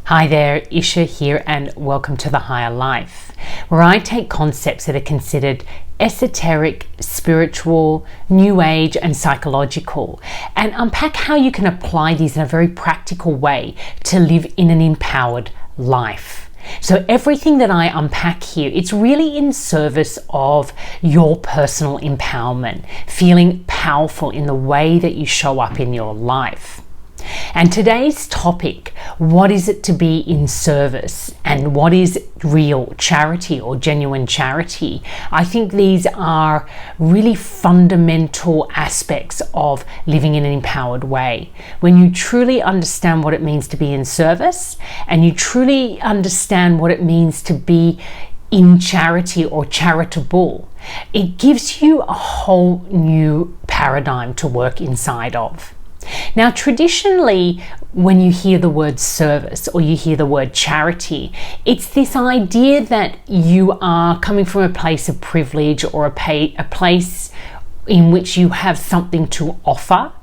Hi there, Ischa here, and welcome to the Higher Life, where I take concepts that are considered esoteric, spiritual, new age, and psychological, and unpack how you can apply these in a very practical way to live in an empowered life. So everything that I unpack here, it's really in service of your personal empowerment, feeling powerful in the way that you show up in your life. And today's topic, what is it to be in service and what is real charity or genuine charity? I think these are really fundamental aspects of living in an empowered way. When you truly understand what it means to be in service and you truly understand what it means to be in charity or charitable, it gives you a whole new paradigm to work inside of. Now, traditionally, when you hear the word service or you hear the word charity, it's this idea that you are coming from a place of privilege or a place in which you have something to offer,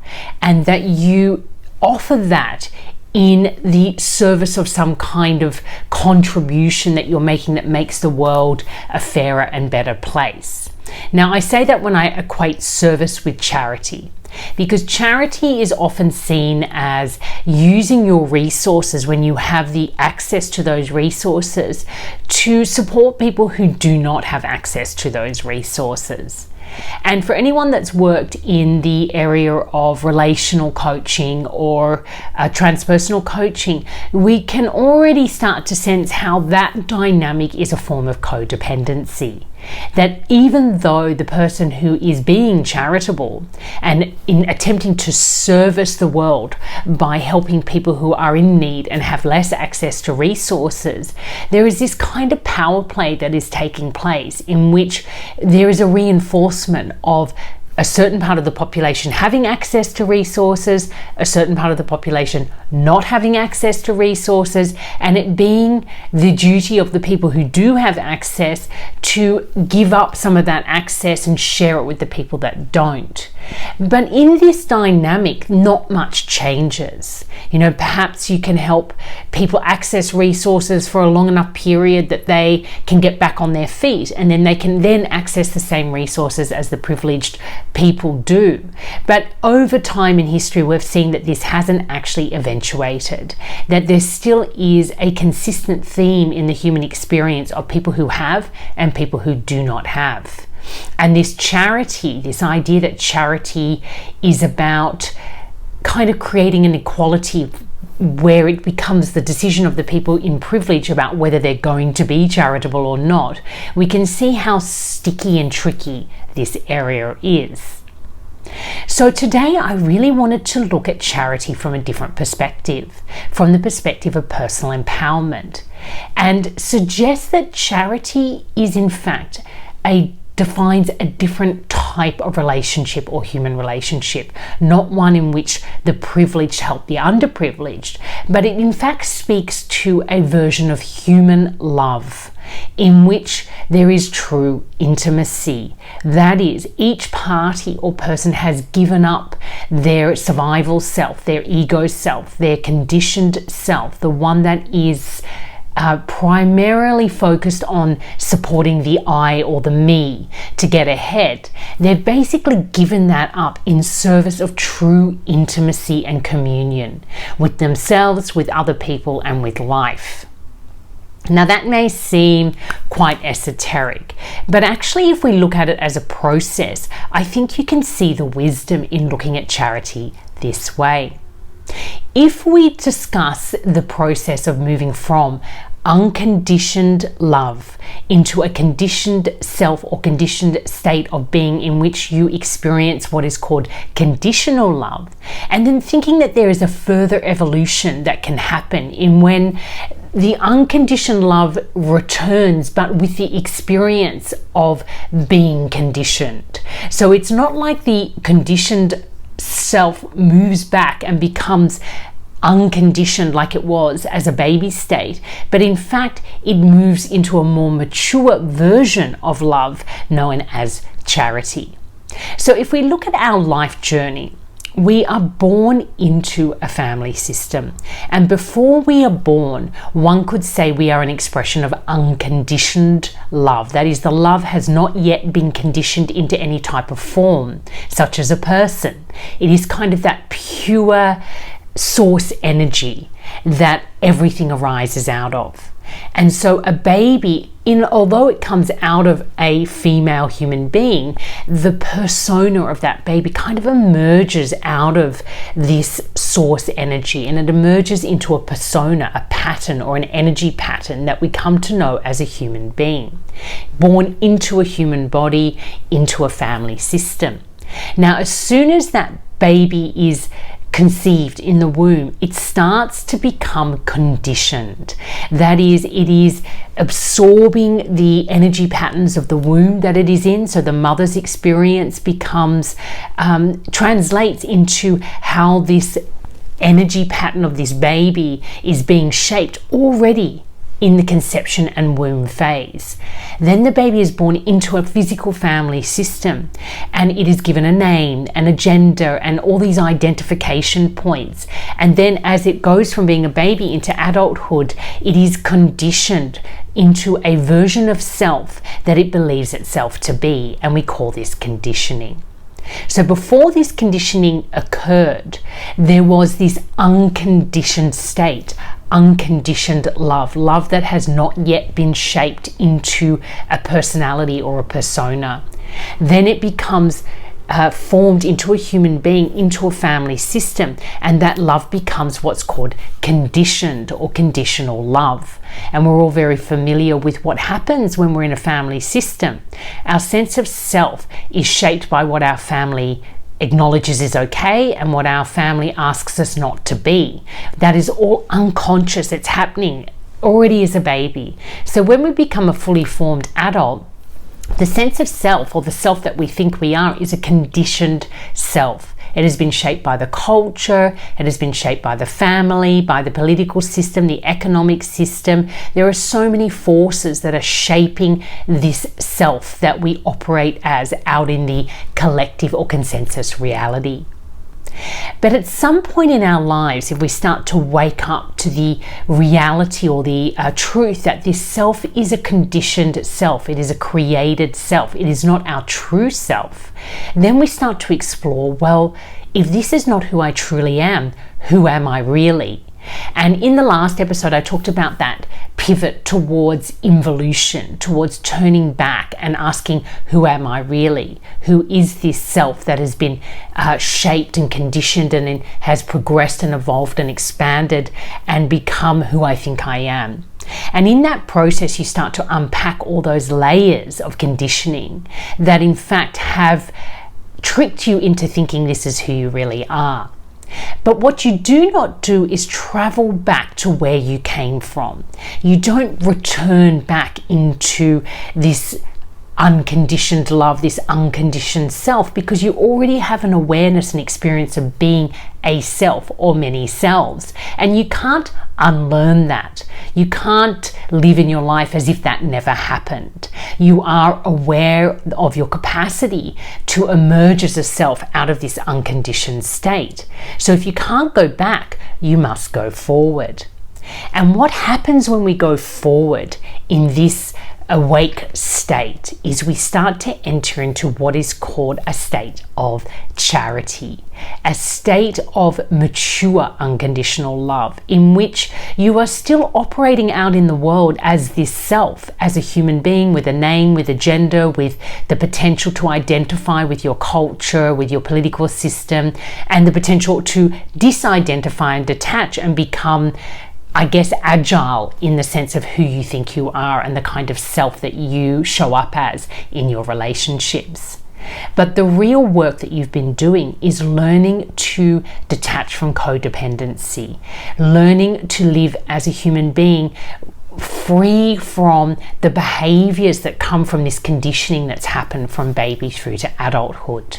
and that you offer that in the service of some kind of contribution that you're making that makes the world a fairer and better place. Now, I say that when I equate service with charity, because charity is often seen as using your resources when you have the access to those resources to support people who do not have access to those resources. And for anyone that's worked in the area of relational coaching or transpersonal coaching, we can already start to sense how that dynamic is a form of codependency. That even though the person who is being charitable and in attempting to service the world by helping people who are in need and have less access to resources, there is this kind of power play that is taking place in which there is a reinforcement of a certain part of the population having access to resources, a certain part of the population not having access to resources, and it being the duty of the people who do have access to give up some of that access and share it with the people that don't. But in this dynamic, not much changes. Perhaps you can help people access resources for a long enough period that they can get back on their feet, and then they can then access the same resources as the privileged people do. But over time in history, we've seen that this hasn't actually eventuated, that there still is a consistent theme in the human experience of people who have and people who do not have. And this charity, this idea that charity is about kind of creating an equality where it becomes the decision of the people in privilege about whether they're going to be charitable or not, we can see how sticky and tricky this area is. So today I really wanted to look at charity from a different perspective, from the perspective of personal empowerment, and suggest that charity is in fact defines a different type of relationship or human relationship, not one in which the privileged help the underprivileged, but it in fact speaks to a version of human love in which there is true intimacy. That is, each party or person has given up their survival self, their ego self, their conditioned self, the one that is primarily focused on supporting the I or the me to get ahead. They've basically given that up in service of true intimacy and communion with themselves, with other people, and with life. Now that may seem quite esoteric, but actually if we look at it as a process, I think you can see the wisdom in looking at charity this way. If we discuss the process of moving from unconditioned love into a conditioned self or conditioned state of being in which you experience what is called conditional love, and then thinking that there is a further evolution that can happen in when the unconditioned love returns, but with the experience of being conditioned. So it's not like the conditioned self moves back and becomes unconditioned like it was as a baby state, but in fact it moves into a more mature version of love known as charity. So if we look at our life journey, we are born into a family system. And before we are born, one could say we are an expression of unconditioned love. That is, the love has not yet been conditioned into any type of form, such as a person. It is kind of that pure source energy that everything arises out of. And so a baby, although it comes out of a female human being, the persona of that baby kind of emerges out of this source energy, and it emerges into a persona, a pattern or an energy pattern that we come to know as a human being, born into a human body, into a family system. Now, as soon as that baby is conceived in the womb, it starts to become conditioned. That is, it is absorbing the energy patterns of the womb that it is in. So the mother's experience becomes, translates into how this energy pattern of this baby is being shaped already in the conception and womb phase. Then the baby is born into a physical family system, and it is given a name and a gender and all these identification points. And then as it goes from being a baby into adulthood, it is conditioned into a version of self that it believes itself to be, and we call this conditioning. So before this conditioning occurred, there was this unconditioned state, unconditioned love that has not yet been shaped into a personality or a persona. Then it becomes formed into a human being, into a family system, and that love becomes what's called conditioned or conditional love. And we're all very familiar with what happens when we're in a family system. Our sense of self is shaped by what our family acknowledges is okay and what our family asks us not to be. That is all unconscious. It's happening already as a baby. So when we become a fully formed adult, the sense of self, or the self that we think we are, is a conditioned self. It has been shaped by the culture, it has been shaped by the family, by the political system, the economic system. There are so many forces that are shaping this self that we operate as out in the collective or consensus reality. But at some point in our lives, if we start to wake up to the reality or the truth that this self is a conditioned self, it is a created self, it is not our true self, then we start to explore, well, if this is not who I truly am, who am I really? And in the last episode, I talked about that pivot towards involution, towards turning back and asking, who am I really? Who is this self that has been shaped and conditioned and has progressed and evolved and expanded and become who I think I am? And in that process, you start to unpack all those layers of conditioning that in fact have tricked you into thinking this is who you really are. But what you do not do is travel back to where you came from. You don't return back into this unconditioned love, this unconditioned self, because you already have an awareness and experience of being a self or many selves. And you can't unlearn that. You can't live in your life as if that never happened. You are aware of your capacity to emerge as a self out of this unconditioned state. So if you can't go back, you must go forward. And what happens when we go forward in this awake state is we start to enter into what is called a state of charity, a state of mature unconditional love, in which you are still operating out in the world as this self, as a human being with a name, with a gender, with the potential to identify with your culture, with your political system, and the potential to disidentify and detach and become, I guess, agile in the sense of who you think you are and the kind of self that you show up as in your relationships. But the real work that you've been doing is learning to detach from codependency, learning to live as a human being free from the behaviours that come from this conditioning that's happened from baby through to adulthood.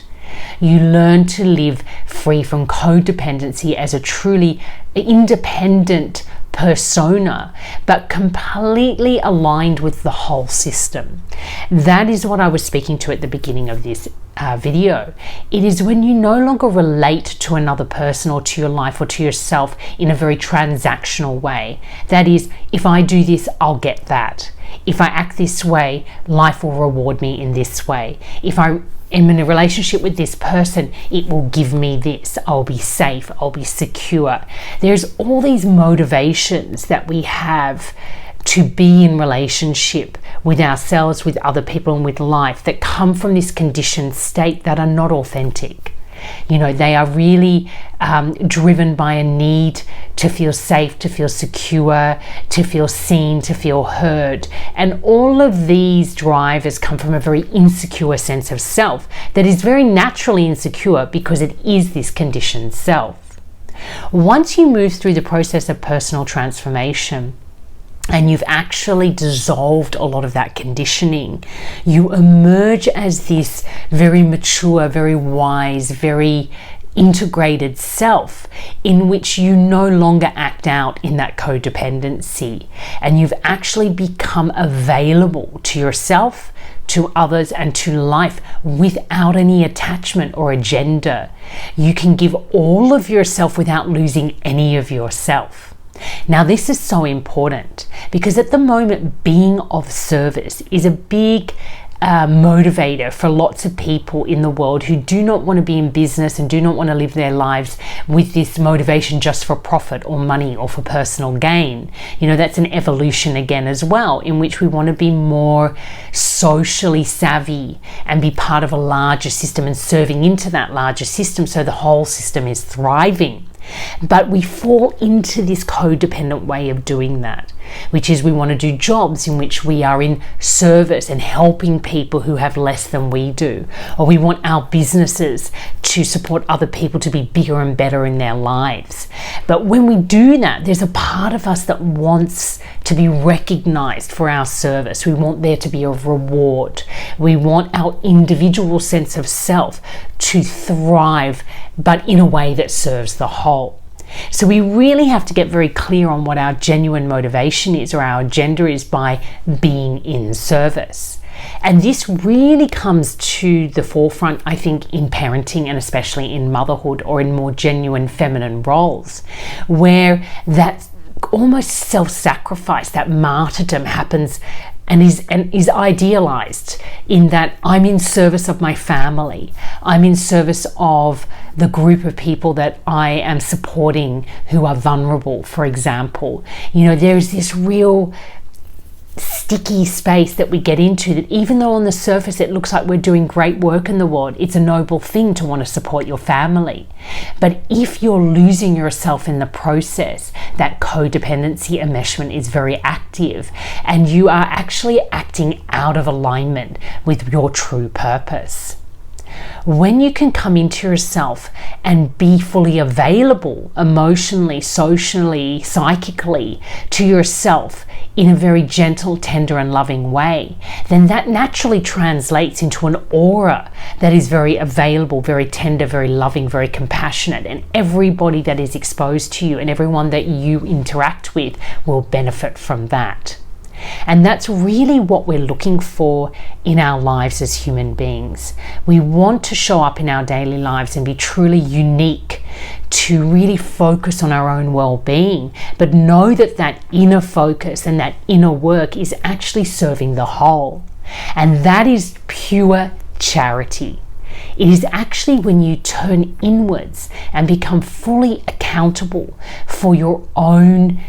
You learn to live free from codependency as a truly independent persona, but completely aligned with the whole system. That is what I was speaking to at the beginning of this video. It is when you no longer relate to another person or to your life or to yourself in a very transactional way. That is, if I do this, I'll get that. If I act this way, life will reward me in this way. If I am in a relationship with this person, it will give me this. I'll be safe, I'll be secure. There's all these motivations that we have to be in relationship with ourselves, with other people, and with life that come from this conditioned state that are not authentic. You know, they are really driven by a need to feel safe, to feel secure, to feel seen, to feel heard. And all of these drivers come from a very insecure sense of self that is very naturally insecure because it is this conditioned self. Once you move through the process of personal transformation, and you've actually dissolved a lot of that conditioning, you emerge as this very mature, very wise, very integrated self in which you no longer act out in that codependency, and you've actually become available to yourself, to others, and to life without any attachment or agenda. You can give all of yourself without losing any of yourself. Now, this is so important because at the moment, being of service is a big motivator for lots of people in the world who do not want to be in business and do not want to live their lives with this motivation just for profit or money or for personal gain. You know, that's an evolution again as well, in which we want to be more socially savvy and be part of a larger system and serving into that larger system so the whole system is thriving. But we fall into this codependent way of doing that, which is we want to do jobs in which we are in service and helping people who have less than we do, or we want our businesses to support other people to be bigger and better in their lives. But when we do that, there's a part of us that wants to be recognized for our service. We want there to be a reward. We want our individual sense of self to thrive, but in a way that serves the whole. So we really have to get very clear on what our genuine motivation is, or our agenda is, by being in service. And this really comes to the forefront, I think, in parenting, and especially in motherhood or in more genuine feminine roles, where that almost self-sacrifice, that martyrdom happens and is idealized, in that I'm in service of my family, I'm in service of the group of people that I am supporting who are vulnerable, for example. You know, there's this real sticky space that we get into, that even though on the surface it looks like we're doing great work in the world, it's a noble thing to want to support your family. But if you're losing yourself in the process, that codependency enmeshment is very active, and you are actually acting out of alignment with your true purpose. When you can come into yourself and be fully available emotionally, socially, psychically to yourself in a very gentle, tender, and loving way, then that naturally translates into an aura that is very available, very tender, very loving, very compassionate, and everybody that is exposed to you and everyone that you interact with will benefit from that. And that's really what we're looking for in our lives as human beings. We want to show up in our daily lives and be truly unique, to really focus on our own well-being, but know that that inner focus and that inner work is actually serving the whole. And that is pure charity. It is actually when you turn inwards and become fully accountable for your own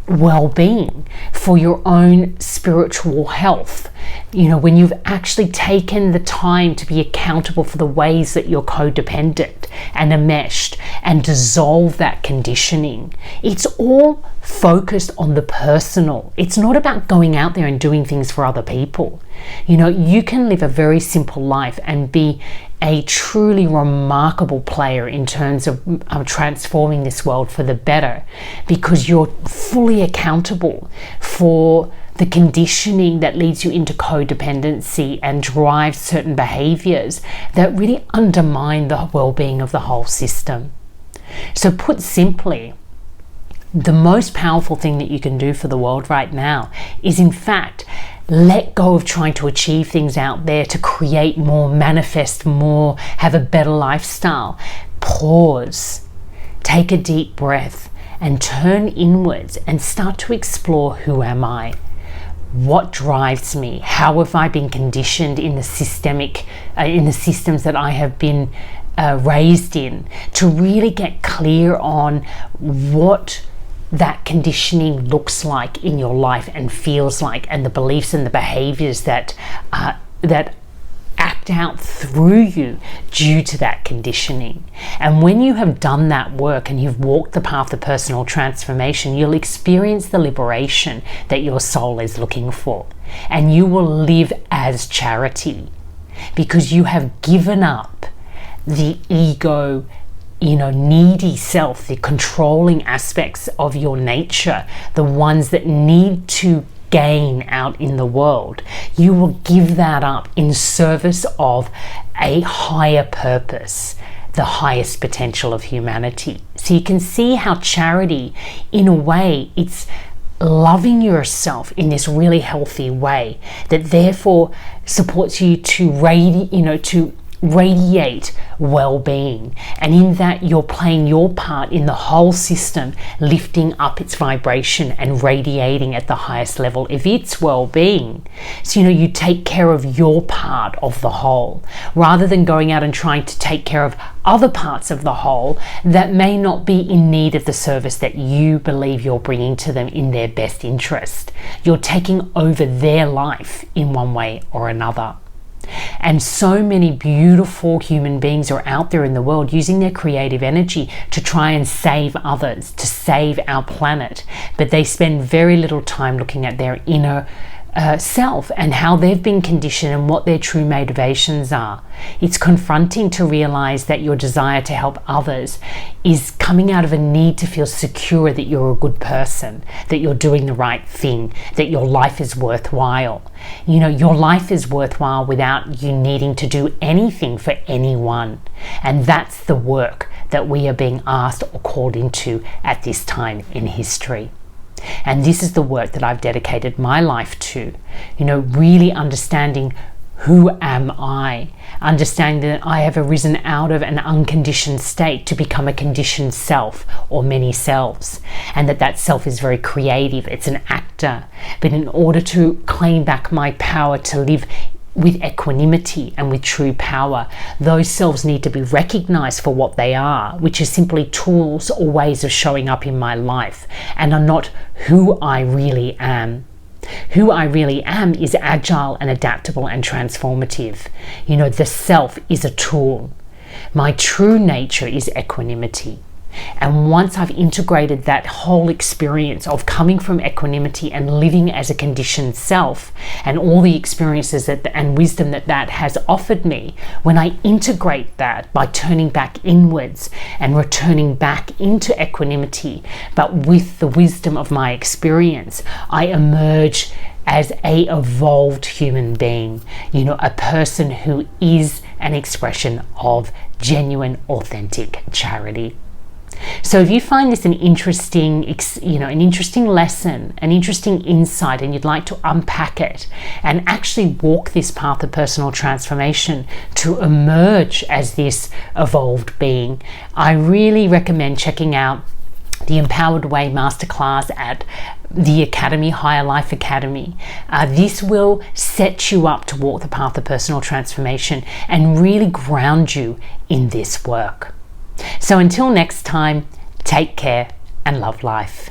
well-being, for your own spiritual health. You know, when you've actually taken the time to be accountable for the ways that you're codependent and enmeshed, and dissolve that conditioning. It's all focused on the personal. It's not about going out there and doing things for other people. You know, you can live a very simple life and be a truly remarkable player in terms of transforming this world for the better, because you're fully accountable for the conditioning that leads you into codependency and drives certain behaviours that really undermine the well-being of the whole system. So put simply, The most powerful thing that you can do for the world right now is, in fact, let go of trying to achieve things out there to create more, manifest more, have a better lifestyle. Pause, take a deep breath, and turn inwards and start to explore, who am I? What drives me? How have I been conditioned in the systems that I have been raised in, to really get clear on what that conditioning looks like in your life and feels like, and the beliefs and the behaviours that act out through you due to that conditioning. And when you have done that work and you've walked the path of personal transformation, you'll experience the liberation that your soul is looking for, and you will live as charity, because you have given up the ego, needy self, the controlling aspects of your nature, the ones that need to gain out in the world. You will give that up in service of a higher purpose, the highest potential of humanity. So you can see how charity, in a way, it's loving yourself in this really healthy way that therefore supports you to radiate well-being, and in that you're playing your part in the whole system, lifting up its vibration and radiating at the highest level of its well-being. So you take care of your part of the whole, rather than going out and trying to take care of other parts of the whole that may not be in need of the service that you believe you're bringing to them in their best interest. You're taking over their life in one way or another. And so many beautiful human beings are out there in the world using their creative energy to try and save others, to save our planet, but they spend very little time looking at their inner self and how they've been conditioned and what their true motivations are. It's confronting to realize that your desire to help others is coming out of a need to feel secure that you're a good person, that you're doing the right thing, that your life is worthwhile. Your life is worthwhile without you needing to do anything for anyone. And that's the work that we are being asked or called into at this time in history. And this is the work that I've dedicated my life to, really understanding, who am I? Understanding that I have arisen out of an unconditioned state to become a conditioned self, or many selves, and that self is very creative, it's an actor. But in order to claim back my power to live with equanimity and with true power, those selves need to be recognized for what they are, which is simply tools or ways of showing up in my life, and are not who I really am. Who I really am is agile and adaptable and transformative. The self is a tool. My true nature is equanimity. And once I've integrated that whole experience of coming from equanimity and living as a conditioned self, and all the experiences and wisdom that has offered me, when I integrate that by turning back inwards and returning back into equanimity, but with the wisdom of my experience, I emerge as a evolved human being, a person who is an expression of genuine, authentic charity. So if you find this an interesting lesson, an interesting insight, and you'd like to unpack it and actually walk this path of personal transformation to emerge as this evolved being, I really recommend checking out the Empowered Way Masterclass at the Academy, Higher Life Academy. This will set you up to walk the path of personal transformation and really ground you in this work. So until next time, take care and love life.